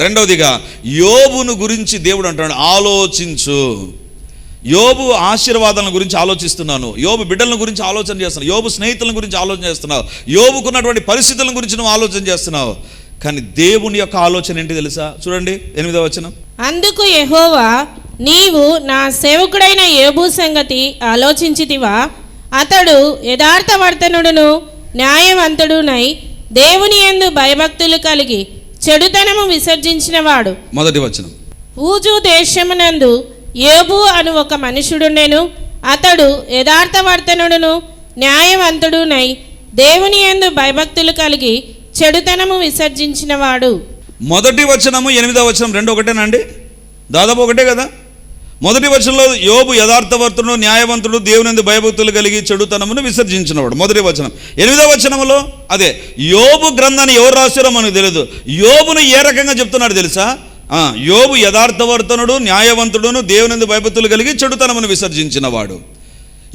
రెండవదిగా యోబును గురించి దేవుడు అంటాడు, ఆలోచించు. యోబు ఆశీర్వాదాల గురించి ఆలోచిస్తున్నాను, యోబు బిడ్డల గురించి ఆలోచన చేస్తున్నావు, యోబు స్నేహితుల గురించి ఆలోచన చేస్తున్నావు, యోబుకున్నటువంటి పరిస్థితుల గురించి నువ్వు ఆలోచన చేస్తున్నావు. కానీ దేవుని యొక్క ఆలోచన ఏంటి తెలుసా? చూడండి 8వ వచనం. అందుకు యెహోవా, నీవు నా సేవకుడైన యోబు సంగతి ఆలోచించితివా? అతడు యథార్థవర్తనుడును న్యాయవంతుడునై దేవుని యందు భయభక్తులు కలిగి చెడుతనము విసర్జించినవాడు. మొదటి వచనం. ఊజు దేశమునందు యోబు అను ఒక మనుషుడుండెను. అతడు యథార్థవర్తనుడును న్యాయవంతుడునై దేవుని యందు భయభక్తులు కలిగి చెడుతనము విసర్జించినవాడు. మొదటి వచనము 8వ వచనం రెండు ఒకటేనండి, దాదాపు ఒకటే కదా. మొదటి వచనంలో యోబు యథార్థవర్తుడు న్యాయవంతుడు దేవుని యందు భయభక్తులు కలిగి చెడుతనమును విసర్జించినవాడు, మొదటి వచనం. 8వ వచనంలో అదే యోబు గ్రంథాన్ని ఎవరు రాశారో మనకు తెలియదు. యోబును ఏ రకంగా చెప్తున్నాడు తెలుసా? యోబు యథార్థవర్తనుడు న్యాయవంతుడును దేవుని యందు భయభక్తులు కలిగి చెడుతనమును విసర్జించినవాడు.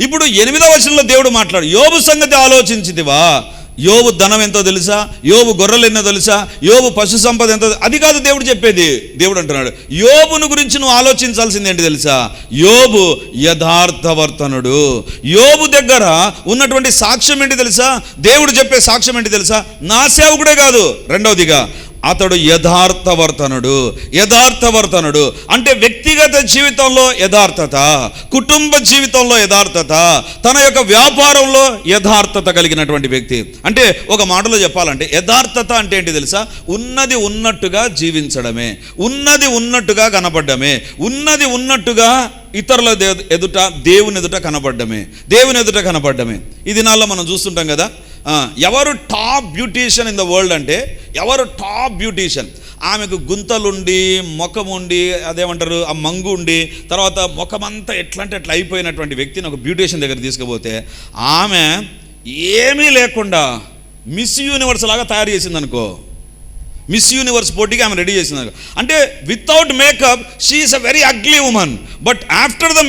ఇప్పుడు 8వ వచనంలో దేవుడు మాట్లాడు, యోబు సంగతి ఆలోచించితివా? యోబు ధనం ఎంతో తెలుసా? యోబు గొర్రెలు ఎన్నో తెలుసా? యోబు పశు సంపద ఎంతో? అది కాదు దేవుడు చెప్పేది. దేవుడు అంటున్నాడు, యోబును గురించి నువ్వు ఆలోచించాల్సింది ఏంటి తెలుసా? యోబు యథార్థవర్తనుడు. యోబు దగ్గర ఉన్నటువంటి సాక్ష్యం ఏంటి తెలుసా? దేవుడు చెప్పే సాక్ష్యం ఏంటి తెలుసా? నా సేవకుడే కాదు, రెండవదిగా అతడు యథార్థవర్తనుడు. యథార్థవర్తనుడు అంటే వ్యక్తిగత జీవితంలో యథార్థత, కుటుంబ జీవితంలో యథార్థత, తన యొక్క వ్యాపారంలో యథార్థత కలిగినటువంటి వ్యక్తి. అంటే ఒక మాటలో చెప్పాలంటే యథార్థత అంటే ఏంటి తెలుసా? ఉన్నది ఉన్నట్టుగా జీవించడమే, ఉన్నది ఉన్నట్టుగా కనపడ్డమే, ఉన్నది ఉన్నట్టుగా ఇతరుల ఎదుట దేవుని ఎదుట కనపడ్డమే, దేవుని ఎదుట కనపడ్డమే. ఈ దినాల్లో మనం చూస్తుంటాం కదా, ఎవరు top beautician in the world అంటే ఎవరు టాప్ బ్యూటీషియన్? ఆమెకు గుంతలుండి ముఖముండి అదేమంటారు ఆ మంగు ఉండి తర్వాత ముఖమంతా ఎట్లా అంటే ఎట్లా అయిపోయినటువంటి వ్యక్తిని ఒక బ్యూటీషియన్ దగ్గర తీసుకుపోతే ఆమె ఏమీ లేకుండా మిస్ యూనివర్స్ లాగా తయారు చేసింది అనుకో. మిస్ యూనివర్స్ పోటీకి ఆమె రెడీ చేసింది. అంటే without makeup she is a very ugly woman, but after the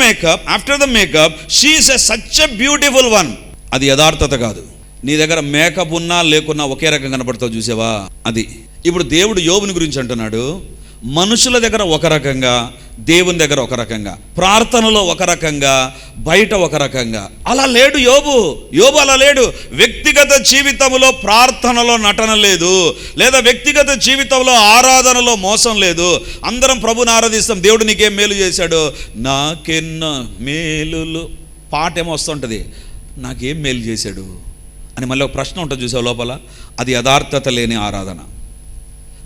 makeup she is a such a beautiful one. అది యథార్థత కాదు. నీ దగ్గర మేకప్ ఉన్నా లేకున్నా ఒకే రకంగా కనపడతావు, చూసావా? అది ఇప్పుడు దేవుడు యోబుని గురించి అంటున్నాడు, మనుషుల దగ్గర ఒక రకంగా, దేవుని దగ్గర ఒక రకంగా, ప్రార్థనలో ఒక రకంగా, బయట ఒక రకంగా. అలా లేడు యోబు. యోబు అలా లేడు. వ్యక్తిగత జీవితంలో ప్రార్థనలో నటన లేదు, లేదా వ్యక్తిగత జీవితంలో ఆరాధనలో మోసం లేదు. అందరం ప్రభుని ఆరాధిస్తాం, దేవుడు నీకేం మేలు చేశాడు, నాకెన్నో మేలులు పాట ఏమో వస్తుంటుంది, నాకేం మేలు చేశాడు అని మళ్ళీ ఒక ప్రశ్న ఉంటుంది చూసావు లోపల. అది యథార్థత లేని ఆరాధన.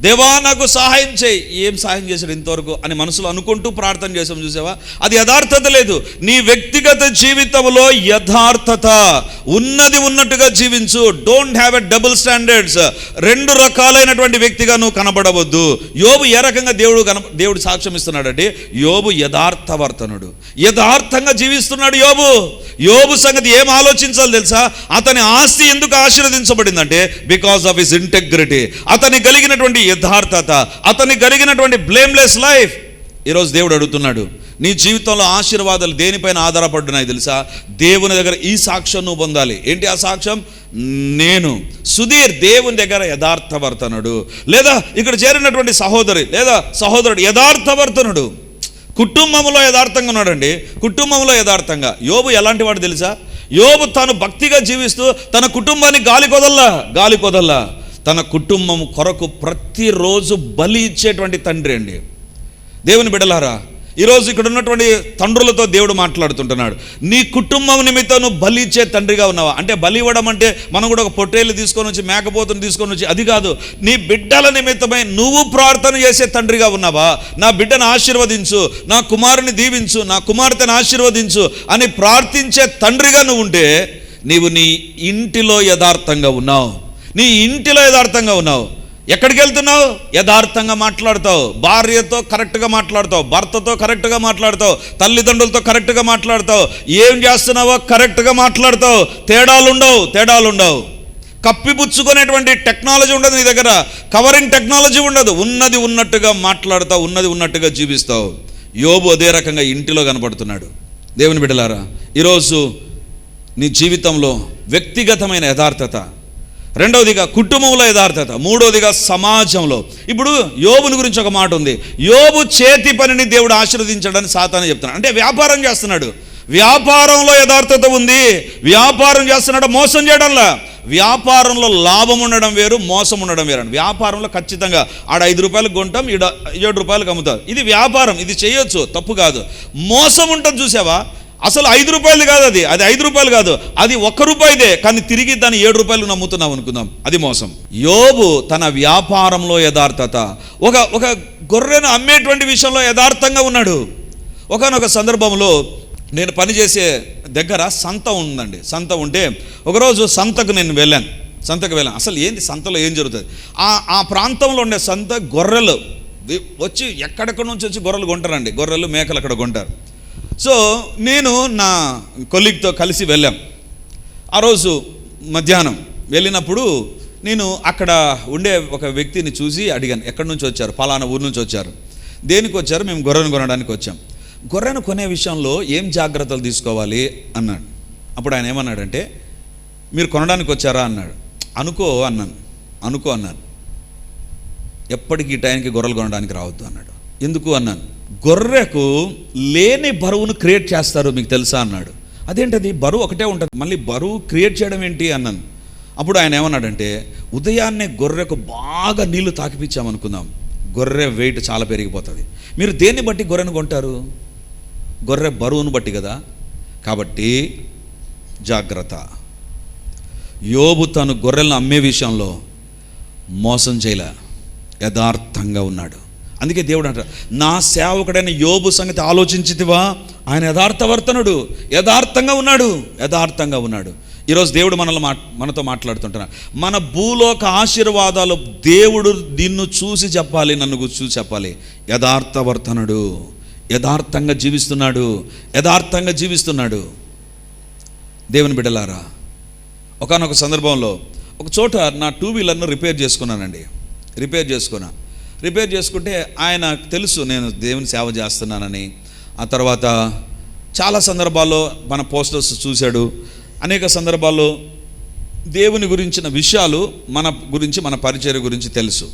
దేవా నాకు సహాయం చేయి, ఏం సహాయం చేశాడు ఇంతవరకు అని మనసులో అనుకుంటూ ప్రార్థన చేసాం చూసావా? అది యథార్థత లేదు. నీ వ్యక్తిగత జీవితంలో యథార్థత, ఉన్నది ఉన్నట్టుగా జీవించు. Don't have a double standards. రెండు రకాలైనటువంటి వ్యక్తిగా నువ్వు కనబడవద్దు. యోబు ఏ రకంగా దేవుడు సాక్ష్యం ఇస్తున్నాడంటే యోబు యథార్థవర్తనుడు, యథార్థంగా జీవిస్తున్నాడు. యోబు సంగతి ఏం ఆలోచించాలి తెలుసా? అతని ఆస్తి ఎందుకు ఆశీర్వదించబడిందంటే బికాస్ ఆఫ్ హిస్ ఇంటెగ్రిటీ. అతని కలిగినటువంటి యథార్థత, అతని కలిగినటువంటి బ్లేమ్లెస్ లైఫ్. ఈరోజు దేవుడు అడుగుతున్నాడు, నీ జీవితంలో ఆశీర్వాదాలు దేనిపైన ఆధారపడున్నాయి తెలుసా? దేవుని దగ్గర ఈ సాక్ష్యం నువ్వు పొందాలి. ఏంటి ఆ సాక్ష్యం? నేను సుధీర్ దేవుని దగ్గర యథార్థవర్తనుడు. లేదా ఇక్కడ చేరినటువంటి సహోదరి లేదా సహోదరుడు యథార్థవర్తనుడు. కుటుంబంలో యథార్థంగా ఉన్నాడండి. కుటుంబంలో యథార్థంగా. యోబు ఎలాంటి వాడు తెలుసా? యోబు తాను భక్తిగా జీవిస్తూ తన కుటుంబాన్ని గాలి కొదల్లా తన కుటుంబం కొరకు ప్రతిరోజు బలి ఇచ్చేటువంటి తండ్రి అండి. దేవుని బిడ్డలారా, ఈరోజు ఇక్కడ ఉన్నటువంటి తండ్రులతో దేవుడు మాట్లాడుతుంటున్నాడు. నీ కుటుంబం నిమిత్తం నువ్వు బలి ఇచ్చే తండ్రిగా ఉన్నావా? అంటే బలి ఇవ్వడం అంటే మనం కూడా ఒక పొట్టేళ్ళు తీసుకొని వచ్చి మేకపోతుని తీసుకొని వచ్చి అది కాదు. నీ బిడ్డల నిమిత్తమై నువ్వు ప్రార్థన చేసే తండ్రిగా ఉన్నావా? నా బిడ్డను ఆశీర్వదించు, నా కుమారుని దీవించు, నా కుమార్తెను ఆశీర్వదించు అని ప్రార్థించే తండ్రిగా నువ్వు ఉంటే నీవు నీ ఇంటిలో యథార్థంగా ఉన్నావు. నీ ఇంటిలో యథార్థంగా ఉన్నావు. ఎక్కడికి వెళ్తున్నావు? యథార్థంగా మాట్లాడతావు. భార్యతో కరెక్ట్గా మాట్లాడతావు, భర్తతో కరెక్ట్గా మాట్లాడతావు, తల్లిదండ్రులతో కరెక్ట్గా మాట్లాడతావు. ఏం చేస్తున్నావో కరెక్ట్గా మాట్లాడతావు. తేడాలు ఉండవు. కప్పిపుచ్చుకునేటువంటి టెక్నాలజీ ఉండదు నీ దగ్గర. కవరింగ్ టెక్నాలజీ ఉండదు. ఉన్నది ఉన్నట్టుగా మాట్లాడతావు, ఉన్నది ఉన్నట్టుగా జీవిస్తావు. యోబు అదే రకంగా ఇంటిలో కనపడుతున్నాడు. దేవుని బిడ్డలారా, ఈరోజు నీ జీవితంలో వ్యక్తిగతమైన యథార్థత, రెండవదిగా కుటుంబంలో యథార్థత, మూడవదిగా సమాజంలో. ఇప్పుడు యోబుని గురించి ఒక మాట ఉంది. యోబు చేతి పనిని దేవుడు ఆశీర్వదించాడని సాతాను చెప్తున్నాడు. అంటే వ్యాపారం చేస్తున్నాడు, వ్యాపారంలో యథార్థత ఉంది. వ్యాపారం చేస్తున్నాడు, మోసం చేయడంలా. వ్యాపారంలో లాభం ఉండడం వేరు, మోసం ఉండడం వేరు. వ్యాపారంలో ఖచ్చితంగా ఆడ 5 రూపాయలకు కొంటాం, ఈడ 7 రూపాయలకు అమ్ముతారు. ఇది వ్యాపారం, ఇది చేయొచ్చు, తప్పు కాదు. మోసం ఉంటుంది చూసావా, అసలు 5 రూపాయలు కాదు, అది 5 రూపాయలు కాదు, అది 1 రూపాయిదే, కానీ తిరిగి దాన్ని 7 రూపాయలు నమ్ముతున్నాం అనుకుందాం, అది మోసం. యోబు తన వ్యాపారంలో యథార్థత, ఒక గొర్రెను అమ్మేటువంటి విషయంలో యథార్థంగా ఉన్నాడు. ఒకానొక సందర్భంలో నేను పనిచేసే దగ్గర సంత ఉందండి. సంత ఉంటే ఒకరోజు సంతకు నేను వెళ్ళాను. అసలు ఏంది సంతలో ఏం జరుగుతుంది? ఆ ప్రాంతంలో ఉండే సంత గొర్రెలు వచ్చి ఎక్కడెక్కడి నుంచి వచ్చి గొర్రెలు కొంటారండి. గొర్రెలు మేకలు అక్కడ కొంటారు. సో నేను నా కొలీగ్తో కలిసి వెళ్ళాం. ఆ రోజు మధ్యాహ్నం వెళ్ళినప్పుడు నేను అక్కడ ఉండే ఒక వ్యక్తిని చూసి అడిగాను, ఎక్కడి నుంచి వచ్చారు? పలానా ఊరు నుంచి వచ్చారు. దేనికి వచ్చారు? మేము గొర్రెను కొనడానికి వచ్చాం. గొర్రెను కొనే విషయంలో ఏం జాగ్రత్తలు తీసుకోవాలి అన్నాడు. అప్పుడు ఆయన ఏమన్నాడంటే, మీరు కొనడానికి వచ్చారా అన్నాడు. అనుకో అన్నాను. ఎప్పటికీ ఈ టైంకి గొర్రెలు కొనడానికి రావద్దు అన్నాడు. ఎందుకు అన్నాను. గొర్రెకు లేని బరువును క్రియేట్ చేస్తారు, మీకు తెలుసా అన్నాడు. అదేంటది? బరువు ఒకటే ఉంటుంది, మళ్ళీ బరువు క్రియేట్ చేయడం ఏంటి అన్నాను. అప్పుడు ఆయన ఏమన్నాడంటే, ఉదయాన్నే గొర్రెకు బాగా నీళ్లు తాకిపించామనుకుందాం, గొర్రె వెయిట్ చాలా పెరిగిపోతుంది. మీరు దేన్ని బట్టి గొర్రెను కొంటారు? గొర్రె బరువును బట్టి కదా. కాబట్టి జాగ్రత్త. యోబు తను గొర్రెలను అమ్మే విషయంలో మోసం చేయలే, యథార్థంగా ఉన్నాడు. అందుకే దేవుడు అంటారు, నా సేవకుడైన యోబు సంగతి ఆలోచించితివా? ఆయన యథార్థవర్తనుడు, యథార్థంగా ఉన్నాడు. ఈరోజు దేవుడు మనతో మాట్లాడుతుంటున్నాడు. మన భూలోక ఆశీర్వాదాలు దేవుడు నిన్ను చూసి చెప్పాలి, నన్ను చూసి చెప్పాలి. యథార్థవర్తనుడు, యథార్థంగా జీవిస్తున్నాడు. దేవుని బిడ్డలారా, ఒకానొక సందర్భంలో ఒక చోట నా 2 వీలర్ను రిపేర్ చేసుకున్నానండి. రిపేర్ చేసుకుంటే ఆయన తెలుసు నేను దేవుని సేవ చేస్తున్నానని. ఆ తర్వాత చాలా సందర్భాల్లో మన పోస్టర్స్ చూశాడు. అనేక సందర్భాల్లో దేవుని గురించిన విషయాలు మన పరిచర్య గురించి తెలుసు.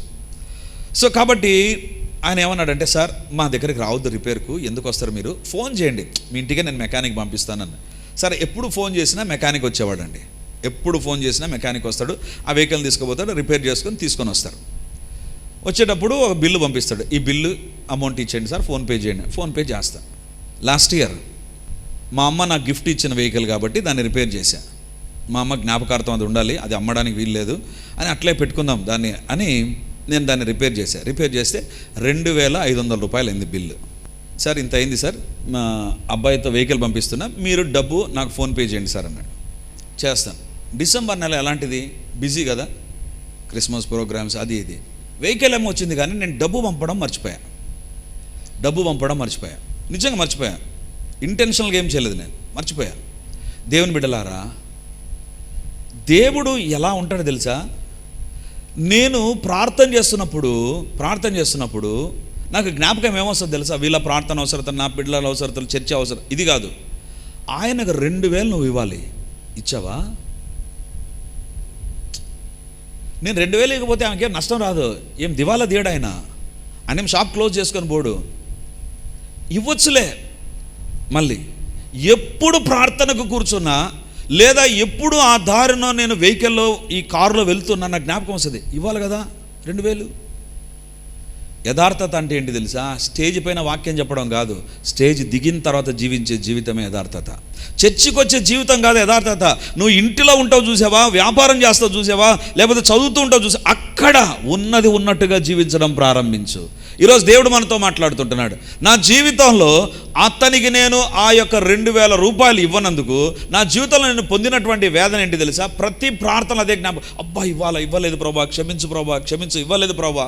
సో కాబట్టి ఆయన ఏమన్నాడంటే, సార్ మా దగ్గరికి రావద్దు రిపేర్కు, ఎందుకు వస్తారు మీరు? ఫోన్ చేయండి, మీ ఇంటికే నేను మెకానిక్ పంపిస్తానని. సరే, ఎప్పుడు ఫోన్ చేసినా మెకానిక్ వచ్చేవాడండి. ఎప్పుడు ఫోన్ చేసినా మెకానిక్ వస్తాడు, ఆ వెహికల్ని తీసుకుపోతాడు, రిపేర్ తీసుకొని వస్తారు. వచ్చేటప్పుడు ఒక బిల్లు పంపిస్తాడు, ఈ బిల్లు అమౌంట్ ఇచ్చేయండి సార్, ఫోన్పే చేయండి. ఫోన్పే చేస్తాను. లాస్ట్ ఇయర్ మా అమ్మ నాకు గిఫ్ట్ ఇచ్చిన వెహికల్ కాబట్టి దాన్ని రిపేర్ చేశా. మా అమ్మ జ్ఞాపకార్థం అది ఉండాలి, అది అమ్మడానికి వీల్లేదు అని అట్లే పెట్టుకుందాం దాన్ని అని నేను దాన్ని రిపేర్ చేస్తే 2500 రూపాయలు అయింది బిల్లు. సార్ ఇంత అయింది సార్, మా అబ్బాయితో వెహికల్ పంపిస్తున్నా, మీరు డబ్బు నాకు ఫోన్పే చేయండి సార్ అన్నాడు. చేస్తాను. డిసెంబర్ నెల ఎలాంటిది, బిజీ కదా, క్రిస్మస్ ప్రోగ్రామ్స్ అది ఇది. వెహికల్ ఏమో వచ్చింది, కానీ నేను డబ్బు పంపడం మర్చిపోయాను. నిజంగా మర్చిపోయాను. ఇంటెన్షనల్గా ఏం చేయలేదు, నేను మర్చిపోయాను. దేవుని బిడ్డలారా, దేవుడు ఎలా ఉంటాడో తెలుసా? నేను ప్రార్థన చేస్తున్నప్పుడు నాకు జ్ఞాపకం ఏమొస్తుంది తెలుసా? వీళ్ళ ప్రార్థన అవసరత, నా బిడ్డల అవసరతలు, చర్చ అవసరం, ఇది కాదు. ఆయనకు 2000 నువ్వు ఇవ్వాలి, ఇచ్చావా? నేను 2000 ఇవ్వకపోతే ఆమెకేం నష్టం రాదు, ఏం దివాలా తీయడు ఆయన షాప్ క్లోజ్ చేసుకొని పోడు, ఇవ్వచ్చులే. మళ్ళీ ఎప్పుడు ప్రార్థనకు కూర్చున్నా, లేదా ఎప్పుడు ఆ దారిలో నేను వెహికల్లో ఈ కారులో వెళ్తున్నా, నాకు జ్ఞాపకం వస్తుంది, ఇవ్వాలి కదా 2000. యథార్థత అంటే ఏంటి తెలుసా? స్టేజ్ పైన వాక్యం చెప్పడం కాదు, స్టేజ్ దిగిన తర్వాత జీవించే జీవితమే యథార్థత. చర్చికి వచ్చే జీవితం కాదు యథార్థత. నువ్వు ఇంటిలో ఉంటావు చూసావా, వ్యాపారం చేస్తావు చూసావా, లేకపోతే చదువుతూ ఉంటావు చూసా, అక్కడ ఉన్నది ఉన్నట్టుగా జీవించడం ప్రారంభించు. ఈరోజు దేవుడు మనతో మాట్లాడుతుంటున్నాడు. నా జీవితంలో అతనికి నేను ఆ యొక్క 2000 రూపాయలు ఇవ్వనందుకు నా జీవితంలో నేను పొందినటువంటి వేదన ఏంటి తెలుసా? ప్రతి ప్రార్థన అదే జ్ఞాపకం, అబ్బా ఇవ్వలేదు ప్రభా, క్షమించు, ఇవ్వలేదు ప్రభా.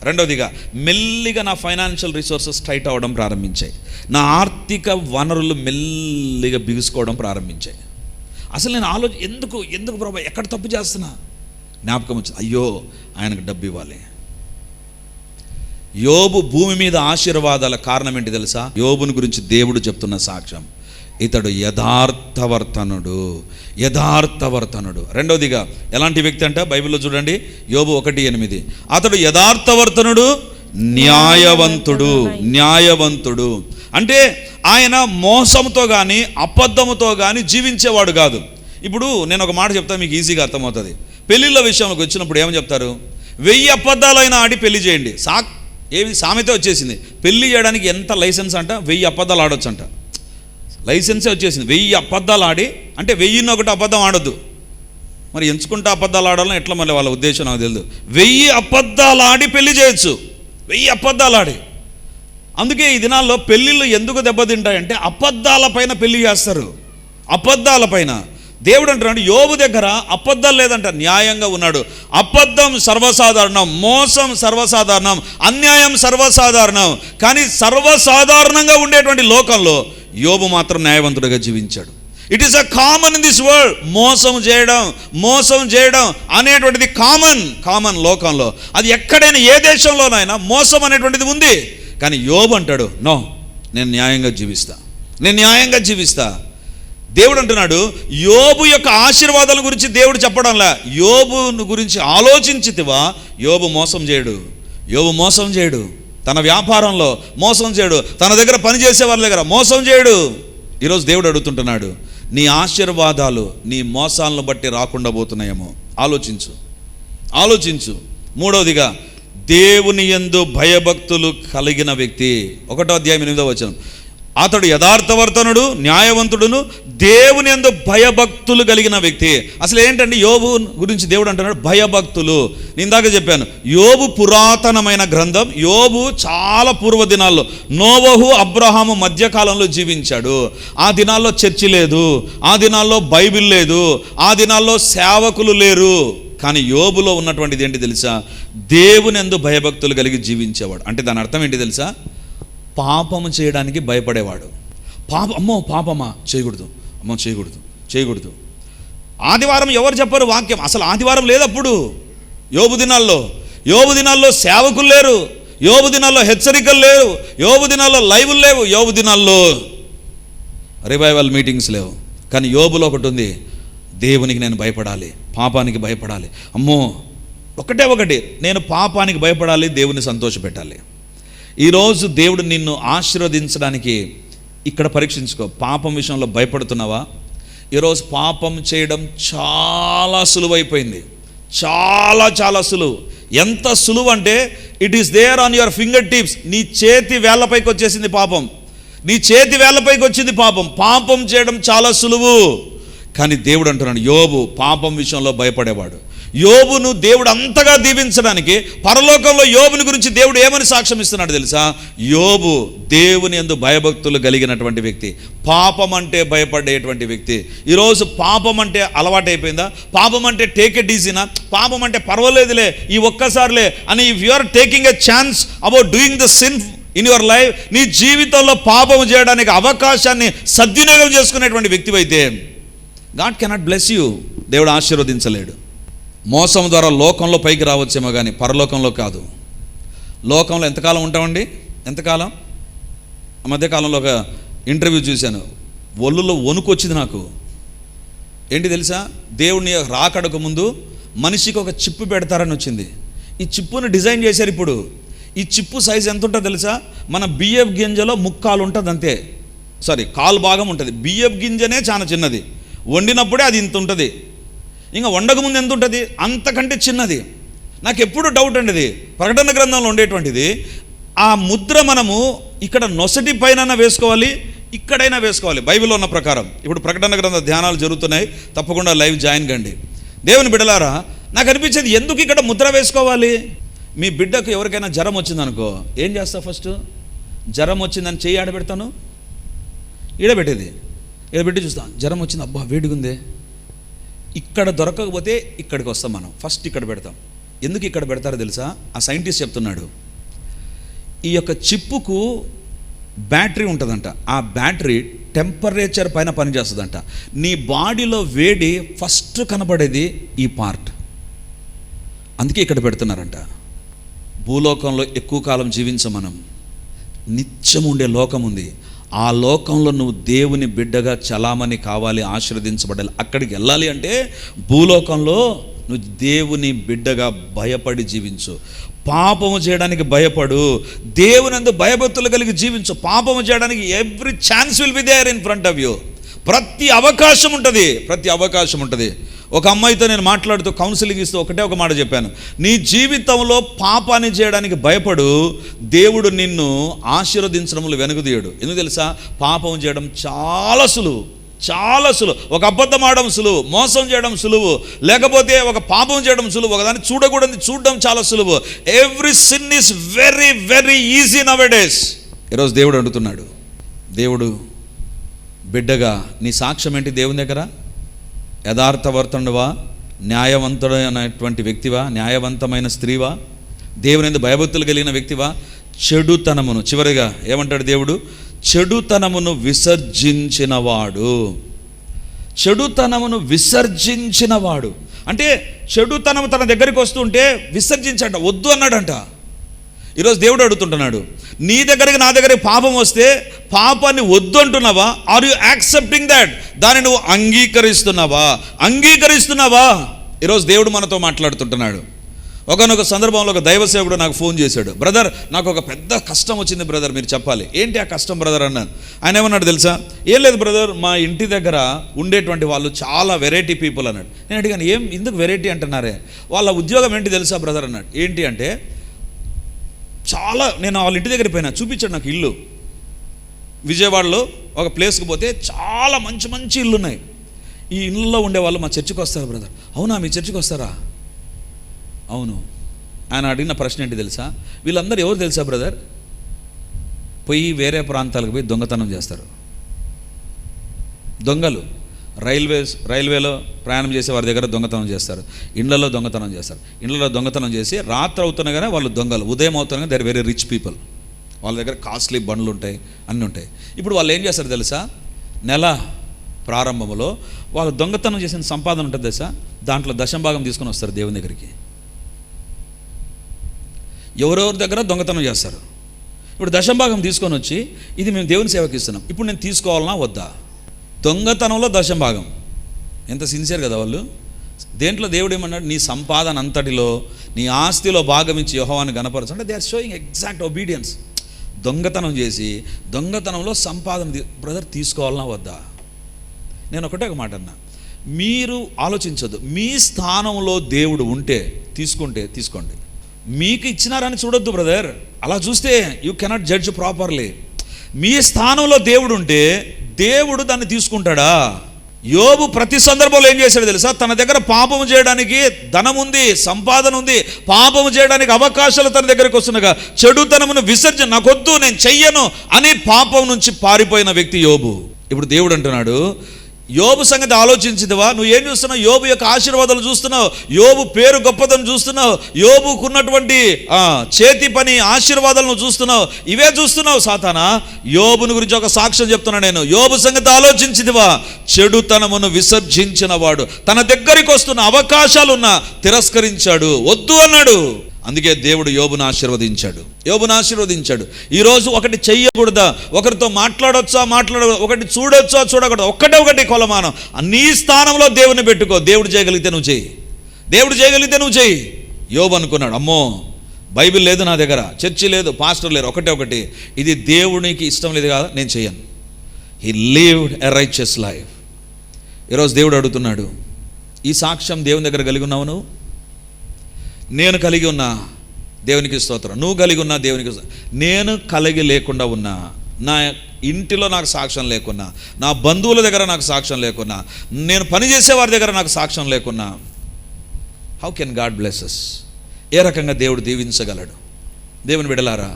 రెండవదిగా, మెల్లిగా నా ఫైనాన్షియల్ రిసోర్సెస్ టైట్ అవ్వడం ప్రారంభించాయి. నా ఆర్థిక వనరులు మెల్లిగా బిగుసుకోవడం ప్రారంభించాయి. అసలు నేను ఎందుకు ప్రభా, ఎక్కడ తప్పు చేస్తున్నా? జ్ఞాపకం వచ్చింది, అయ్యో ఆయనకు డబ్బు ఇవ్వాలి. యోబు భూమి మీద ఆశీర్వాదాల కారణం ఏంటి తెలుసా? యోబుని గురించి దేవుడు చెప్తున్న సాక్ష్యం, ఇతడు యథార్థవర్తనుడు. యథార్థవర్తనుడు. రెండవదిగా ఎలాంటి వ్యక్తి అంట? బైబిల్లో చూడండి, యోబు 1:8. అతడు యథార్థవర్తనుడు, న్యాయవంతుడు. న్యాయవంతుడు అంటే ఆయన మోసంతో కానీ అబద్ధముతో కానీ జీవించేవాడు కాదు. ఇప్పుడు నేను ఒక మాట చెప్తాను, మీకు ఈజీగా అర్థమవుతుంది. పెళ్ళిళ్ళ విషయంలోకి వచ్చినప్పుడు ఏమని చెప్తారు? 1000 అబద్ధాలైనా ఆడి పెళ్లి చేయండి. సామెత వచ్చేసింది. పెళ్లి చేయడానికి ఎంత లైసెన్స్ అంట? 1000 అబద్ధాలు ఆడొచ్చు అంట. లైసెన్సే వచ్చేసింది. 1000 అబద్ధాలు ఆడి, అంటే 1001 అబద్ధం ఆడొద్దు. మరి ఎంచుకుంటే అబద్ధాలు ఆడాలని ఎట్లా మళ్ళీ వాళ్ళ ఉద్దేశం నాకు తెలియదు. 1000 అబద్ధాలు ఆడి పెళ్లి చేయొచ్చు. 1000 అబద్ధాలు ఆడి. అందుకే ఈ దినాల్లో పెళ్ళిళ్ళు ఎందుకు దెబ్బతింటాయంటే అబద్ధాల పైన పెళ్లి చేస్తారు. అబద్ధాల పైన. దేవుడు అంటున్నాడు, యోబు దగ్గర అబద్ధాలు లేదంట, న్యాయంగా ఉన్నాడు. అబద్ధం సర్వసాధారణం, మోసం సర్వసాధారణం, అన్యాయం సర్వసాధారణం. కానీ సర్వసాధారణంగా ఉండేటువంటి లోకంలో యోబు మాత్రం న్యాయవంతుడిగా జీవించాడు. It is a common in this world. మోసం చేయడం అనేటువంటిది కామన్ లోకంలో. అది ఎక్కడైనా ఏ దేశంలోనైనా మోసం అనేటువంటిది ఉంది. కానీ యోబు అంటాడు, నో, నేను న్యాయంగా జీవిస్తా. దేవుడు అంటున్నాడు, యోబు యొక్క ఆశీర్వాదాల గురించి దేవుడు చెప్పడంలా, యోబును గురించి ఆలోచించితివా? యోబు మోసం చేయడు. తన వ్యాపారంలో మోసం చేయడు. తన దగ్గర పనిచేసే వాళ్ళ దగ్గర మోసం చేయడు. ఈరోజు దేవుడు అడుగుతుంటున్నాడు, నీ ఆశీర్వాదాలు నీ మోసాలను బట్టి రాకుండా పోతున్నాయేమో ఆలోచించు. మూడవదిగా, దేవుని యందు భయభక్తులు కలిగిన వ్యక్తి. 1వ అధ్యాయం 8వ వచనం. అతడు యథార్థవర్తనుడు, న్యాయవంతుడును, దేవుని యందు భయభక్తులు కలిగిన వ్యక్తి. అసలు ఏంటంటే యోబు గురించి దేవుడు అంటున్నాడు భయభక్తులు. నేను ఇందాక చెప్పాను, యోబు పురాతనమైన గ్రంథం. యోబు చాలా పూర్వ దినాల్లో, నోవహు అబ్రహాము మధ్యకాలంలో జీవించాడు. ఆ దినాల్లో చర్చి లేదు, ఆ దినాల్లో బైబిల్ లేదు, ఆ దినాల్లో సేవకులు లేరు. కానీ యోబులో ఉన్నటువంటిది ఏంటి తెలుసా? దేవుని యందు భయభక్తులు కలిగి జీవించేవాడు. అంటే దాని అర్థం ఏంటి తెలుసా? పాపము చేయడానికి భయపడేవాడు. పాపమా చేయకూడదు. ఆదివారం ఎవరు చెప్పారు వాక్యం? అసలు ఆదివారం లేదప్పుడు యోబు దినాల్లో సేవకులు లేరు, యోబు దినాల్లో హెచ్చరికలు లేవు, యోబు దినాల్లో లైవ్లు లేవు, యోబు దినాల్లో రివైవల్ మీటింగ్స్ లేవు. కానీ యోబులో ఒకటి ఉంది, దేవునికి నేను భయపడాలి, పాపానికి భయపడాలి. ఒకటి, నేను పాపానికి భయపడాలి, దేవుని సంతోషపెట్టాలి. ఈరోజు దేవుడు నిన్ను ఆశీర్వదించడానికి ఇక్కడ పరీక్షించుకో. పాపం విషయంలో భయపడుతున్నావా? ఈరోజు పాపం చేయడం చాలా సులువైపోయింది. చాలా సులువు. ఎంత సులువు అంటే it is there on your finger tips. నీ చేతి వేళ్లపైకి వచ్చేసింది పాపం. పాపం చేయడం చాలా సులువు. కానీ దేవుడు అంటున్నాడు, యోబు పాపం విషయంలో భయపడేవాడు. యోబును దేవుడు అంతగా దీవించడానికి పరలోకంలో యోబుని గురించి దేవుడు ఏమని సాక్ష్యం ఇస్తున్నాడు తెలుసా? యోబు దేవుని యందు భయభక్తులు కలిగినటువంటి వ్యక్తి, పాపం అంటే భయపడేటువంటి వ్యక్తి. ఈరోజు పాపం అంటే అలవాటైపోయిందా? పాపం అంటే టేక్ ఇట్ ఈజీనా? పాపం అంటే పర్వాలేదులే, ఈ ఒక్కసారిలే అని. If you are taking a chance about doing the sin in your life, నీ జీవితంలో పాపం చేయడానికి అవకాశాన్ని సద్వినియోగం చేసుకునేటువంటి వ్యక్తివైతే గాడ్ కెనాట్ బ్లెస్ యూ. దేవుడు ఆశీర్వదించలేడు. మోసం ద్వారా లోకంలో పైకి రావచ్చేమో కానీ పరలోకంలో కాదు. లోకంలో ఎంతకాలం ఉంటామండి? ఎంతకాలం? ఆ మధ్యకాలంలో ఒక ఇంటర్వ్యూ చూశాను, ఒళ్ళులో వణుకు వచ్చింది నాకు. ఏంటి తెలుసా? దేవుని రాకడకు ముందు మనిషికి ఒక చిప్పు పెడతారని వచ్చింది. ఈ చిప్పును డిజైన్ చేశారు. ఇప్పుడు ఈ చిప్పు సైజు ఎంత ఉంటుందో తెలుసా? మన బియ్యపు గింజలో ముక్కాలు ఉంటుంది అంతే. కాలు భాగం ఉంటుంది. బియ్యపు గింజనే చాలా చిన్నది, వండినప్పుడే అది ఇంత ఉంటుంది. ఇంకా వండకముందు ఎంత ఉంటుంది? అంతకంటే చిన్నది. నాకు ఎప్పుడు డౌట్ అండి, అది ప్రకటన గ్రంథంలో ఉండేటువంటిది. ఆ ముద్ర మనము ఇక్కడ నొసటి పైన వేసుకోవాలి, ఇక్కడైనా వేసుకోవాలి బైబిల్లో ఉన్న ప్రకారం. ఇప్పుడు ప్రకటన గ్రంథ ధ్యానాలు జరుగుతున్నాయి, తప్పకుండా లైవ్ జాయిన్ కండి. దేవుని బిడ్డలారా, నాకు అనిపించేది ఎందుకు ఇక్కడ ముద్ర వేసుకోవాలి? మీ బిడ్డకు ఎవరికైనా జ్వరం వచ్చిందనుకో ఏం చేస్తావు? ఫస్ట్ జ్వరం వచ్చిందని చెయ్యి ఆడబెడతాను, ఈడబెట్టేది ఈడబెట్టి చూస్తాం. జ్వరం వచ్చింది, అబ్బా వేడిగుందే. ఇక్కడ దొరకకపోతే ఇక్కడికి వస్తాం మనం, ఫస్ట్ ఇక్కడ పెడతాం. ఎందుకు ఇక్కడ పెడతారో తెలుసా? ఆ సైంటిస్ట్ చెప్తున్నాడు, ఈ యొక్క చిప్పుకు బ్యాటరీ ఉంటుందంట. ఆ బ్యాటరీ టెంపరేచర్ పైన పనిచేస్తుందంట. నీ బాడీలో వేడి ఫస్ట్ కనపడేది ఈ పార్ట్, అందుకే ఇక్కడ పెడుతున్నారంట. భూలోకంలో ఎక్కువ కాలం జీవించం మనం, నిత్యం ఉండే లోకం ఉంది. ఆ లోకంలో నువ్వు దేవుని బిడ్డగా చలామణి కావాలి, ఆశీర్వదించబడాలి. అక్కడికి వెళ్ళాలి అంటే భూలోకంలో నువ్వు దేవుని బిడ్డగా భయపడి జీవించు. పాపము చేయడానికి భయపడు, దేవునందు భయభక్తులు కలిగి జీవించు. పాపము చేయడానికి every chance will be there in front of you. ప్రతి అవకాశం ఉంటుంది. ఒక అమ్మాయితో నేను మాట్లాడుతూ కౌన్సిలింగ్ ఇస్తూ ఒక మాట చెప్పాను, నీ జీవితంలో పాపాన్ని చేయడానికి భయపడు, దేవుడు నిన్ను ఆశీర్వదించడంలో వెనుకదీయడు. ఎందుకు తెలుసా? పాపం చేయడం చాలా సులువు. ఒక అబద్ధం ఆడడం సులువు, మోసం చేయడం సులువు, లేకపోతే ఒక పాపం చేయడం సులువు, ఒకదాన్ని చూడకూడదు చూడడం చాలా సులువు. Every sin is very very easy నౌడేస్. ఈరోజు దేవుడు అడుగుతున్నాడు, దేవుడు బిడ్డగా నీ సాక్ష్యం ఏంటి దేవుని దగ్గర? యథార్థవర్తనుడువా, న్యాయవంతుడైనటువంటి వ్యక్తివా, న్యాయవంతమైన స్త్రీవా, దేవుని భయభక్తులు కలిగిన వ్యక్తివా? చెడుతనమును, చివరిగా ఏమంటాడు దేవుడు? చెడుతనమును విసర్జించినవాడు. అంటే చెడుతనము తన దగ్గరికి వస్తుంటే విసర్జించట, వద్దు అన్నాడంట. ఈరోజు దేవుడు అడుగుతుంటున్నాడు, నీ దగ్గరికి నా దగ్గరికి పాపం వస్తే పాపాన్ని వద్దు అంటున్నావా? Are you accepting that? దాన్ని నువ్వు అంగీకరిస్తున్నావా? ఈరోజు దేవుడు మనతో మాట్లాడుతుంటున్నాడు. ఒకనొక సందర్భంలో ఒక దైవ సేవకుడు నాకు ఫోన్ చేశాడు, బ్రదర్ నాకు ఒక పెద్ద కష్టం వచ్చింది బ్రదర్, మీరు చెప్పాలి. ఏంటి ఆ కష్టం బ్రదర్ అన్నాను. ఆయన ఏమన్నాడు తెలుసా? ఏం లేదు బ్రదర్, మా ఇంటి దగ్గర ఉండేటువంటి వాళ్ళు చాలా వెరైటీ పీపుల్ అన్నాడు. నేను అడిగాను, ఎందుకు వెరైటీ అంటున్నారే? వాళ్ళ ఉద్యోగం ఏంటి తెలుసా బ్రదర్ అన్నాడు. ఏంటి అంటే నేను వాళ్ళ ఇంటి దగ్గర పోయినా, చూపించాడు నాకు ఇల్లు. విజయవాడలో ఒక ప్లేస్కి పోతే చాలా మంచి మంచి ఇల్లు ఉన్నాయి. ఈ ఇళ్ళలో ఉండేవాళ్ళు మా చర్చికి వస్తారు బ్రదర్. అవునా, మీ చర్చికి వస్తారా? అవును. ఆయన అడిగిన ప్రశ్న ఏంటి తెలుసా? వీళ్ళందరూ ఎవరు తెలుసా బ్రదర్? పోయి వేరే ప్రాంతాలకు పోయి దొంగతనం చేస్తారు. దొంగలు రైల్వేలో ప్రయాణం చేసే వారి దగ్గర దొంగతనం చేస్తారు, ఇండ్లలో దొంగతనం చేస్తారు. ఇండ్లలో దొంగతనం చేసి రాత్రి అవుతున్నగానే వాళ్ళు దొంగలు, ఉదయం అవుతున్నగా they are very rich people. వాళ్ళ దగ్గర కాస్ట్లీ బండ్లు ఉంటాయి, అన్నీ ఉంటాయి. ఇప్పుడు వాళ్ళు ఏం చేస్తారు తెలుసా? నెల ప్రారంభంలో వాళ్ళు దొంగతనం చేసిన సంపాదన ఉంటుంది తెలుసా, దాంట్లో దశంభాగం తీసుకొని వస్తారు దేవుని దగ్గరికి. ఎవరెవరి దగ్గర దొంగతనం చేస్తారు. ఇప్పుడు దశంభాగం తీసుకొని వచ్చి, ఇది మేము దేవుని సేవకి ఇస్తున్నాం, ఇప్పుడు నేను తీసుకోవాలన్నా వద్దా? దొంగతనంలో దశంభాగం. ఎంత సిన్సియర్ కదా వాళ్ళు. దేంట్లో దేవుడు ఏమన్నాడు? నీ సంపాదన అంతటిలో నీ ఆస్తిలో భాగం ఇచ్చి యెహోవాను గణపరచు అంటే they are showing exact obedience. దొంగతనం చేసి దొంగతనంలో సంపాదన బ్రదర్ తీసుకోవాలన్నా వద్దా? నేను ఒక మాట అన్నా, మీరు ఆలోచించొద్దు. మీ స్థానంలో దేవుడు ఉంటే తీసుకోండి. మీకు ఇచ్చినారని చూడొద్దు బ్రదర్. అలా చూస్తే యూ కెనాట్ జడ్జ్ ప్రాపర్లీ. మీ స్థానంలో దేవుడు ఉంటే దేవుడు దాన్ని తీసుకుంటాడా? యోబు ప్రతి సందర్భంలో ఏం చేశాడు తెలుసా? తన దగ్గర పాపము చేయడానికి ధనం ఉంది, సంపాదన ఉంది, పాపము చేయడానికి అవకాశాలు తన దగ్గరకు వస్తుండగా చెడుతనమును నాకొద్దు, నేను చెయ్యను అని పాపం నుంచి పారిపోయిన వ్యక్తి యోబు. ఇప్పుడు దేవుడు అంటున్నాడు, యోబు సంగతి ఆలోచించిదివా? నువ్వు ఏం చూస్తున్నావు? యోబు యొక్క ఆశీర్వాదాలు చూస్తున్నావు, యోబు పేరు గొప్పతనం చూస్తున్నావు, యోబుకున్నటువంటి చేతి పని ఆశీర్వాదాలను చూస్తున్నావు, ఇవే చూస్తున్నావు. సాతానా, యోబుని గురించి ఒక సాక్ష్యం చెప్తున్నా నేను. యోబు సంగతి ఆలోచించిదివా? చెడుతనమును విసర్జించిన వాడు, తన దగ్గరికి వస్తున్న అవకాశాలున్నా తిరస్కరించాడు, వద్దు అన్నాడు. అందుకే దేవుడు యోబును ఆశీర్వదించాడు. ఈరోజు ఒకటి చెయ్యకూడదా? ఒకరితో మాట్లాడొచ్చా, ఒకటి చూడొచ్చా, చూడకూడదు, ఒకటి కొలమానం. నీ స్థానంలో దేవుని పెట్టుకో. దేవుడు చేయగలిగితే నువ్వు చెయ్యి. యోబు అనుకున్నాడు, అమ్మో బైబిల్ లేదు నా దగ్గర, చర్చి లేదు, పాస్టర్ లేరు, ఒకటి ఇది దేవునికి ఇష్టం లేదు కదా, నేను చెయ్యను. He lived a righteous life. ఈరోజు దేవుడు అడుగుతున్నాడు, ఈ సాక్ష్యం దేవుని దగ్గర కలిగి ఉన్నావు నువ్వు? నేను కలిగి ఉన్నా, దేవునికి స్తోత్రం. నువ్వు కలిగి ఉన్నా, దేవునికి. నేను కలిగి లేకుండా ఉన్నా, నా ఇంటిలో నాకు సాక్ష్యం లేకున్నా, నా బంధువుల దగ్గర నాకు సాక్ష్యం లేకున్నా, నేను పనిచేసే వారి దగ్గర నాకు సాక్ష్యం లేకున్నా, how can God bless us? ఏ రకంగా దేవుడు దీవించగలడు? దేవుని బిడ్డలారా,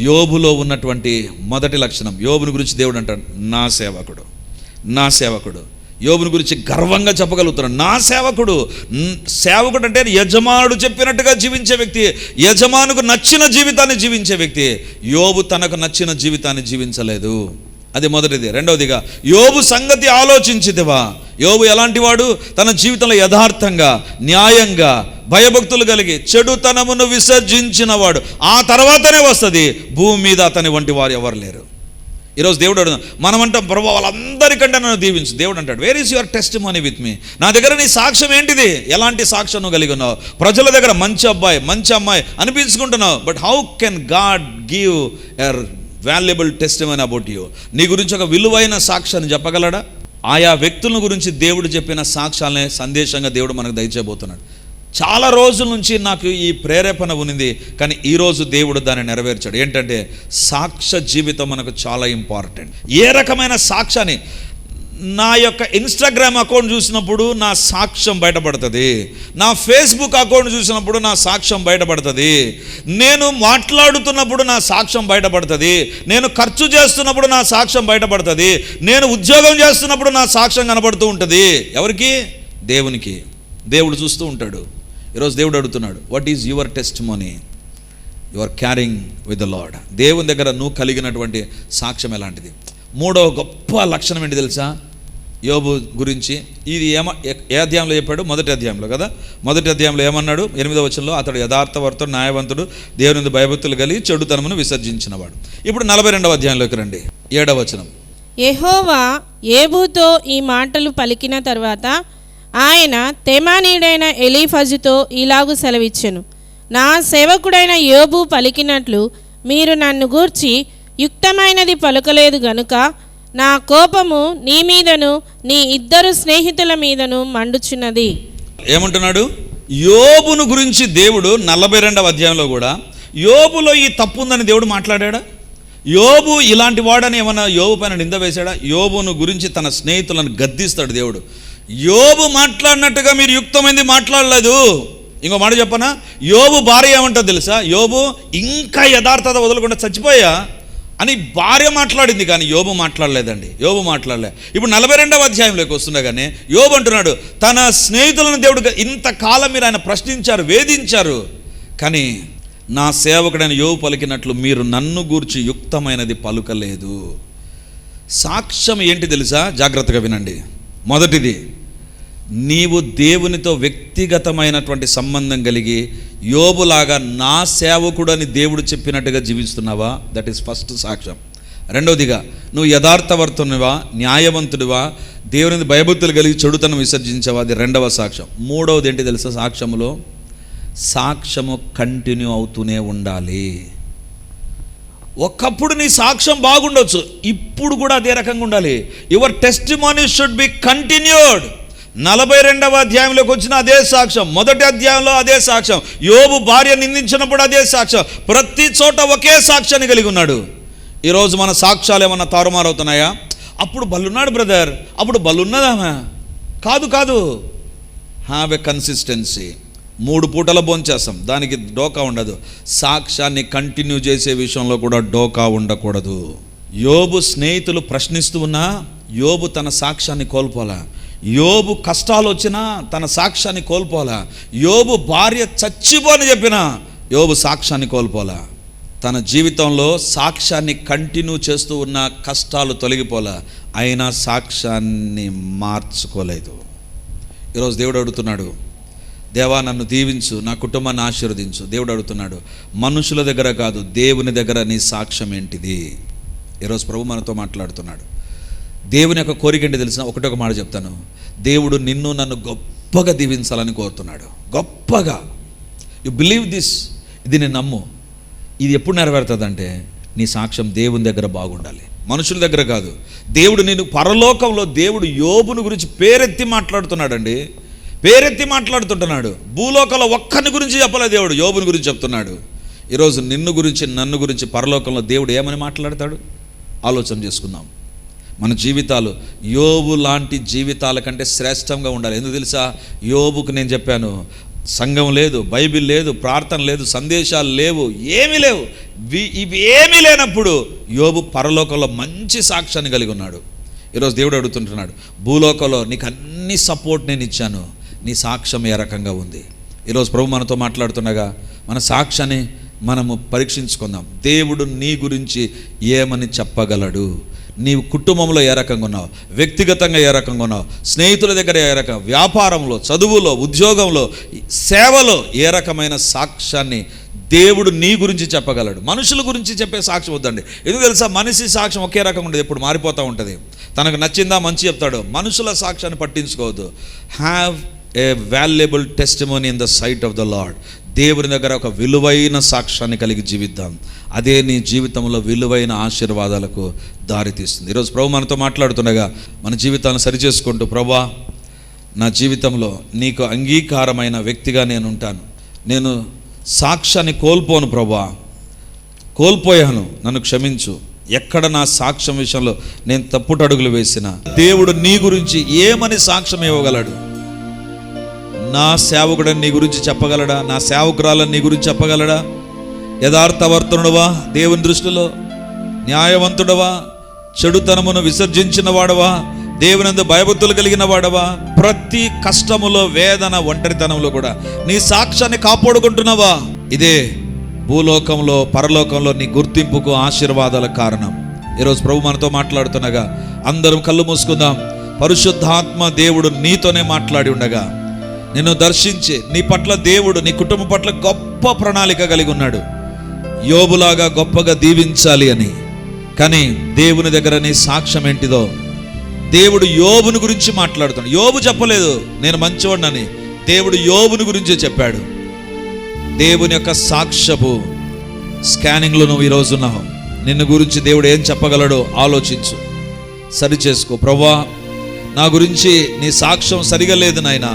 యోబులో ఉన్నటువంటి మొదటి లక్షణం, యోబుని గురించి దేవుడు అంటాడు, నా సేవకుడు. యోబుని గురించి గర్వంగా చెప్పగలుగుతున్నాడు, నా సేవకుడు. సేవకుడు అంటే యజమానుడు చెప్పినట్టుగా జీవించే వ్యక్తి, యజమానుకు నచ్చిన జీవితాన్ని జీవించే వ్యక్తి. యోబు తనకు నచ్చిన జీవితాన్ని జీవించలేదు. అది మొదటిది. రెండవదిగా, యోబు సంగతి ఆలోచించితివా? యోబు ఎలాంటి వాడు? తన జీవితంలో యథార్థంగా, న్యాయంగా, భయభక్తులు కలిగి చెడుతనమును విసర్జించిన వాడు. ఆ తర్వాతనే వస్తుంది, భూమి మీద అతని వంటి వారు ఎవరు లేరు. ఈరోజు దేవుడు అడుగుతాడు, మనం అంటాం ప్రభు వాళ్ళందరికంటే నన్ను దీవించు. దేవుడు అంటాడు, where is your testimony with me? నా దగ్గర నీ సాక్ష్యం ఏంటిది? ఎలాంటి సాక్ష్యం నువ్వు కలిగి ఉన్నావు? ప్రజల దగ్గర మంచి అబ్బాయి మంచి అమ్మాయి అనిపించుకుంటున్నావు, but how can God give a valuable testimony about you? నీ గురించి ఒక విలువైన సాక్ష్యాన్ని చెప్పగలడా? ఆయా వ్యక్తుల గురించి దేవుడు చెప్పిన సాక్ష్యాలనే సందేశంగా దేవుడు మనకు దయచేయబోతున్నాడు. చాలా రోజుల నుంచి నాకు ఈ ప్రేరేపణ ఉన్నది, కానీ ఈరోజు దేవుడు దాన్ని నెరవేర్చాడు. ఏంటంటే సాక్ష్య జీవితం మనకు చాలా ఇంపార్టెంట్. ఏ రకమైన సాక్ష్యాన్ని? నా యొక్క ఇన్స్టాగ్రామ్ అకౌంట్ చూసినప్పుడు నా సాక్ష్యం బయటపడుతుంది, నా ఫేస్బుక్ అకౌంట్ చూసినప్పుడు నా సాక్ష్యం బయటపడుతుంది, నేను మాట్లాడుతున్నప్పుడు నా సాక్ష్యం బయటపడుతుంది, నేను ఖర్చు చేస్తున్నప్పుడు నా సాక్ష్యం బయటపడుతుంది, నేను ఉద్యోగం చేస్తున్నప్పుడు నా సాక్ష్యం కనబడుతూ ఉంటుంది. ఎవరికి? దేవునికి. దేవుడు చూస్తూ ఉంటాడు. ఈరోజు దేవుడు అడుగుతున్నాడు, what is your testimony you are carrying with the Lord? దేవుని దగ్గర నువ్వు కలిగినటువంటి సాక్ష్యం ఎలాంటిది? మూడవ గొప్ప లక్షణం ఏంటి తెలుసా యోబు గురించి? ఇది ఏ అధ్యాయంలో చెప్పాడు? మొదటి అధ్యాయంలో కదా. మొదటి అధ్యాయంలో ఏమన్నాడు? 8వ వచనంలో, అతడు యథార్థవర్తుడు, న్యాయవంతుడు, దేవుని భయభక్తులు కలిగి చెడుతనమును విసర్జించినవాడు. ఇప్పుడు 42వ అధ్యాయంలోకి రండి, 7వ వచనం. యెహోవా యోబుతో ఈ మాటలు పలికిన తర్వాత ఆయన తెమానీయుడైన ఎలీఫజుతో ఇలాగు సెలవిచ్చెను, నా సేవకుడైన యోబు పలికినట్లు మీరు నన్ను గూర్చి యుక్తమైనది పలుకలేదు గనుక నా కోపము నీ మీదను నీ ఇద్దరు స్నేహితుల మీదను మండుచున్నది. ఏమంటున్నాడు? యోబును గురించి దేవుడు 42వ అధ్యాయంలో కూడా యోబులో ఈ తప్పు ఉందని దేవుడు మాట్లాడా? యోబు ఇలాంటి వాడని ఏమన్నా యోబు పైన నింద వేశాడా? యోబును గురించి తన స్నేహితులను గద్దిస్తాడు దేవుడు. యోబు మాట్లాడినట్టుగా మీరు యుక్తమైంది మాట్లాడలేదు. ఇంకో మాట చెప్పనా? యోబు భార్య ఏమంటుంది తెలుసా? యోబు ఇంకా యథార్థత వదలకుండా చచ్చిపోయా అని భార్య మాట్లాడింది, కానీ యోబు మాట్లాడలేదండి. యోబు మాట్లాడలే. ఇప్పుడు 42వ అధ్యాయంలోకి వస్తుండగానే యోబు అంటున్నాడు, తన స్నేహితులను దేవుడు ఇంతకాలం మీరు ఆయన ప్రశ్నించారు, వేధించారు, కానీ నా సేవకుడైన యోబు పలికినట్లు మీరు నన్ను గూర్చి యుక్తమైనది పలుకలేదు. సాక్ష్యం ఏంటి తెలుసా? జాగ్రత్తగా వినండి. మొదటిది, నీవు దేవునితో వ్యక్తిగతమైనటువంటి సంబంధం కలిగి యోబులాగా నా సేవకుడని దేవుడు చెప్పినట్టుగా జీవిస్తున్నావా? దట్ ఈస్ ఫస్ట్ సాక్ష్యం. రెండవదిగా, నువ్వు యథార్థవర్తునివా, న్యాయవంతుడివా, దేవుని భయభక్తులు కలిగి చెడుతనం విసర్జించావా? అది రెండవ సాక్ష్యం. మూడవది ఏంటి తెలుసా? సాక్ష్యములో సాక్ష్యము కంటిన్యూ అవుతూనే ఉండాలి. ఒకప్పుడు నీ సాక్ష్యం బాగుండొచ్చు, ఇప్పుడు కూడా అదే రకంగా ఉండాలి. Your testimony should be continued. 42వ అధ్యాయంలోకి వచ్చిన అదే సాక్ష్యం, మొదటి అధ్యాయంలో అదే సాక్ష్యం, యోబు భార్య నిందించినప్పుడు అదే సాక్ష్యం, ప్రతి చోట ఒకే సాక్ష్యాన్ని కలిగి ఉన్నాడు. ఈరోజు మన సాక్ష్యాలు ఏమన్నా తారుమారవుతున్నాయా? అప్పుడు బల్లున్నాడు బ్రదర్, అప్పుడు బల్లున్నదామా? కాదు. Have a consistency. 3 పూటల భోంచేస్తాం, దానికి డోకా ఉండదు. సాక్ష్యాన్ని కంటిన్యూ చేసే విషయంలో కూడా డోకా ఉండకూడదు. యోబు స్నేహితులు ప్రశ్నిస్తూ ఉన్నా యోబు తన సాక్ష్యాన్ని కోల్పోలా. యోబు కష్టాలు వచ్చినా తన సాక్ష్యాన్ని కోల్పోలా. యోబు భార్య చచ్చిపోని చెప్పినా యోబు సాక్ష్యాన్ని కోల్పోలా. తన జీవితంలో సాక్ష్యాన్ని కంటిన్యూ చేస్తూ ఉన్న కష్టాలు తొలగిపోలా, అయినా సాక్ష్యాన్ని మార్చుకోలేదు. ఈరోజు దేవుడు అడుగుతున్నాడు, దేవా నన్ను దీవించు, నా కుటుంబాన్ని ఆశీర్వదించు. దేవుడు అడుగుతున్నాడు, మనుషుల దగ్గర కాదు, దేవుని దగ్గర నీ సాక్ష్యం ఏంటిది? ఈరోజు ప్రభు మనతో మాట్లాడుతున్నాడు. దేవుని యొక్క కోరిక ఏంటి తెలిసిన? ఒకటొక మాట చెప్తాను. దేవుడు నిన్ను నన్ను గొప్పగా దీవించాలని కోరుతున్నాడు. గొప్పగా. You believe this. ఇది నేను నమ్ము. ఇది ఎప్పుడు నెరవేరుతుందంటే నీ సాక్ష్యం దేవుని దగ్గర బాగుండాలి, మనుషుల దగ్గర కాదు. దేవుడు నేను పరలోకంలో దేవుడు యోబును గురించి పేరెత్తి మాట్లాడుతున్నాడండి, పేరెత్తి మాట్లాడుతుంటున్నాడు. భూలోకంలో ఒక్కని గురించి చెప్పలే దేవుడు, యోబుని గురించి చెప్తున్నాడు. ఈరోజు నిన్ను గురించి నన్ను గురించి పరలోకంలో దేవుడు ఏమని మాట్లాడతాడు? ఆలోచన చేసుకుందాం. మన జీవితాలు యోబు లాంటి జీవితాల కంటే శ్రేష్టంగా ఉండాలి. ఎందుకు తెలుసా? యోబుకు నేను చెప్పాను, సంఘం లేదు, బైబిల్ లేదు, ప్రార్థన లేదు, సందేశాలు లేవు, ఏమీ లేవు. ఇవి ఏమీ లేనప్పుడు యోబు పరలోకంలో మంచి సాక్ష్యాన్ని కలిగి ఉన్నాడు. ఈరోజు దేవుడు అడుగుతుంటున్నాడు, భూలోకంలో నీకు అన్ని సపోర్ట్ నేను ఇచ్చాను, నీ సాక్ష్యం ఏ రకంగా ఉంది? ఈరోజు ప్రభు మనతో మాట్లాడుతుండగా మన సాక్ష్యాన్ని మనము పరీక్షించుకుందాం. దేవుడు నీ గురించి ఏమని చెప్పగలడు? నీవు కుటుంబంలో ఏ రకంగా ఉన్నావు, వ్యక్తిగతంగా ఏ రకంగా ఉన్నావు, స్నేహితుల దగ్గర ఏ రకం, వ్యాపారంలో, చదువులో, ఉద్యోగంలో, సేవలో ఏ రకమైన సాక్ష్యాన్ని దేవుడు నీ గురించి చెప్పగలడు. మనుషుల గురించి చెప్పే సాక్ష్యం వద్దండి. ఎందుకు తెలుసా, మనిషి సాక్ష్యం ఒకే రకం ఉండదు, ఎప్పుడు మారిపోతూ ఉంటుంది. తనకు నచ్చిందా మంచి చెప్తాడు. మనుషుల సాక్ష్యాన్ని పట్టించుకోవద్దు. Have a valuable testimony in the sight of the Lord. దేవుని దగ్గర ఒక విలువైన సాక్ష్యాన్ని కలిగి జీవిద్దాం. అదే నీ జీవితంలో విలువైన ఆశీర్వాదాలకు దారితీస్తుంది. ఈరోజు ప్రభు మనతో మాట్లాడుతుండగా మన జీవితాన్ని సరిచేసుకుంటూ, ప్రభువా నా జీవితంలో నీకు అంగీకారమైన వ్యక్తిగా నేను ఉంటాను. నేను సాక్ష్యాన్ని కోల్పోను ప్రభువా, కోల్పోయాను, నన్ను క్షమించు. ఎక్కడ నా సాక్ష్యం విషయంలో నేను తప్పుడు అడుగులు వేసినా దేవుడు నీ గురించి ఏమని సాక్ష్యం ఇవ్వగలడు? నా సేవకుడని నీ గురించి చెప్పగలడా? నా సేవకురాలని నీ గురించి చెప్పగలడా? యథార్థవర్తనుడవా, దేవుని దృష్టిలో న్యాయవంతుడవా, చెడుతనమును విసర్జించిన వాడవా, దేవునందు భయభక్తులు కలిగిన వాడవా, ప్రతి కష్టములో, వేదన, ఒంటరితనంలో కూడా నీ సాక్ష్యాన్ని కాపాడుకుంటున్నావా? ఇదే భూలోకంలో పరలోకంలో నీ గుర్తింపుకు ఆశీర్వాదాల కారణం. ఈరోజు ప్రభు మనతో మాట్లాడుతుండగా అందరం కళ్ళు మూసుకుందాం. పరిశుద్ధాత్మ దేవుడు నీతోనే మాట్లాడి ఉండగా, నిన్ను దర్శించి నీ పట్ల దేవుడు నీ కుటుంబం పట్ల గొప్ప ప్రణాళిక కలిగి ఉన్నాడు. యోబులాగా గొప్పగా దీవించాలి అని. కానీ దేవుని దగ్గర నీ సాక్ష్యం ఏంటిదో దేవుడు యోబుని గురించి మాట్లాడుతాడు. యోబు చెప్పలేదు నేను మంచివాడినని, దేవుడు యోబుని గురించే చెప్పాడు. దేవుని యొక్క సాక్ష్యపు స్కానింగ్లో నువ్వు ఈరోజు ఉన్నావు. నిన్ను గురించి దేవుడు ఏం చెప్పగలడో ఆలోచించు, సరి చేసుకో. ప్రభువా నా గురించి నీ సాక్ష్యం సరిగా లేదు నాయనా,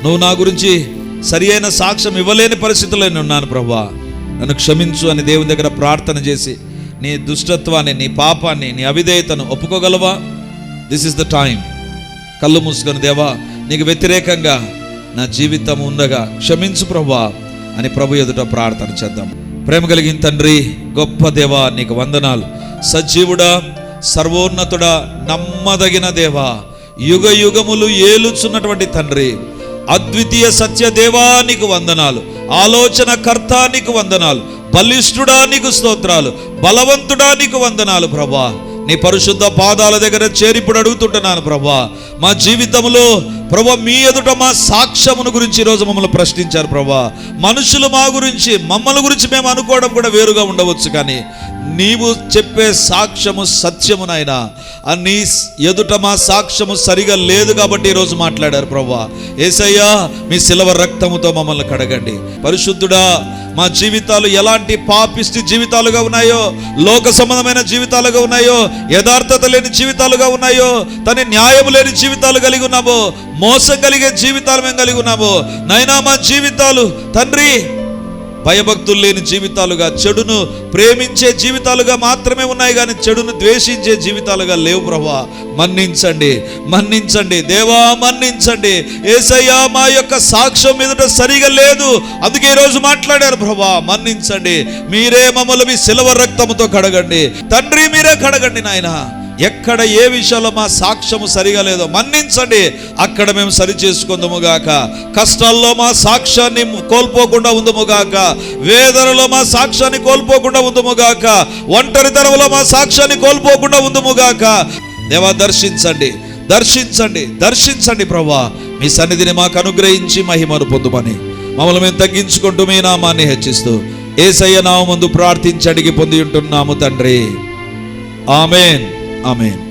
నువ్వు నా గురించి సరి అయిన సాక్ష్యం ఇవ్వలేని పరిస్థితుల్లో నేను ఉన్నాను ప్రభువా, నన్ను క్షమించు అని దేవుని దగ్గర ప్రార్థన చేసి నీ దుష్టత్వాన్ని, నీ పాపాన్ని, నీ అవిధేయతను ఒప్పుకోగలవా? This is the time. కళ్ళు మూసుకొని, దేవా నీకు వ్యతిరేకంగా నా జీవితం ఉండగా క్షమించు ప్రభువా అని ప్రభు ఎదుట ప్రార్థన చేద్దాం. ప్రేమ కలిగిన తండ్రి, గొప్ప దేవా నీకు వందనాలు. సజీవుడా, సర్వోన్నతుడా, నమ్మదగిన దేవా, యుగ యుగములు ఏలుచున్నటువంటి తండ్రి, అద్వితీయ సత్య దేవా నీకు వందనాలు. ఆలోచన కర్త నీకు వందనాలు. బలిష్ఠుడా నీకు స్తోత్రాలు. బలవంతుడా నీకు వందనాలు ప్రభా. నీ పరిశుద్ధ పాదాల దగ్గర చేరిప్పుడు అడుగుతుంటున్నాను ప్రభా, మా జీవితంలో ప్రభా మీ ఎదుట మా సాక్ష్యమును గురించి ఈరోజు మమ్మల్ని ప్రశ్నించారు ప్రభా. మనుషులు మా గురించి, మమ్మల్ని గురించి మేము అనుకోవడం కూడా వేరుగా ఉండవచ్చు, కానీ నీవు చెప్పే సాక్ష్యము సత్యము నాయనా. నీ ఎదుట మా సాక్ష్యము సరిగా లేదు కాబట్టి ఈరోజు మాట్లాడారు ప్రభా. యేసయ్యా మీ శిలవ రక్తముతో మమ్మల్ని కడగండి. పరిశుద్ధుడా, మా జీవితాలు ఎలాంటి పాపిష్టి జీవితాలుగా ఉన్నాయో, లోక సంబంధమైన జీవితాలుగా ఉన్నాయో, యథార్థత లేని జీవితాలుగా ఉన్నాయో, తన న్యాయం లేని జీవితాలు కలిగి ఉన్నామో, మోసం కలిగే జీవితాలు మేము కలిగి ఉన్నామో నైనా, మా జీవితాలు తండ్రి భయభక్తులు లేని జీవితాలుగా, చెడును ప్రేమించే జీవితాలుగా మాత్రమే ఉన్నాయి, కానీ చెడును ద్వేషించే జీవితాలుగా లేవు ప్రభా. మన్నించండి, మన్నించండి దేవా, మన్నించండి. యేసయ్యా మా యొక్క సాక్ష్యం ఎదుట సరిగా లేదు, అందుకే ఈరోజు మాట్లాడారు ప్రభా. మన్నించండి, మీరే మమ్మల్ని మీ శిలవ రక్తముతో కడగండి తండ్రి, మీరే కడగండి నాయన. ఎక్కడ ఏ విషయంలో మా సాక్ష్యము సరిగా లేదో మన్నించండి, అక్కడ మేము సరి చేసుకుందాముగాక. కష్టాల్లో మా సాక్ష్యాన్ని కోల్పోకుండా ఉందముగాక, వేదనలో మా సాక్ష్యాన్ని కోల్పోకుండా ఉందముగాక, ఒంటరితనంలో మా సాక్ష్యాన్ని కోల్పోకుండా ఉందముగాక. దేవా దర్శించండి, దర్శించండి, దర్శించండి ప్రభువా. మీ సన్నిధిని మాకు అనుగ్రహించి మహిమను పొందుమని మమ్మల్ని మేము తగ్గించుకుంటూ మీ నామాన్ని హెచ్చిస్తూ యేసయ్య నామముందు ప్రార్థించి అడిగి పొంది ఉంటున్నాము తండ్రి. ఆమేన్, ఆమేన్.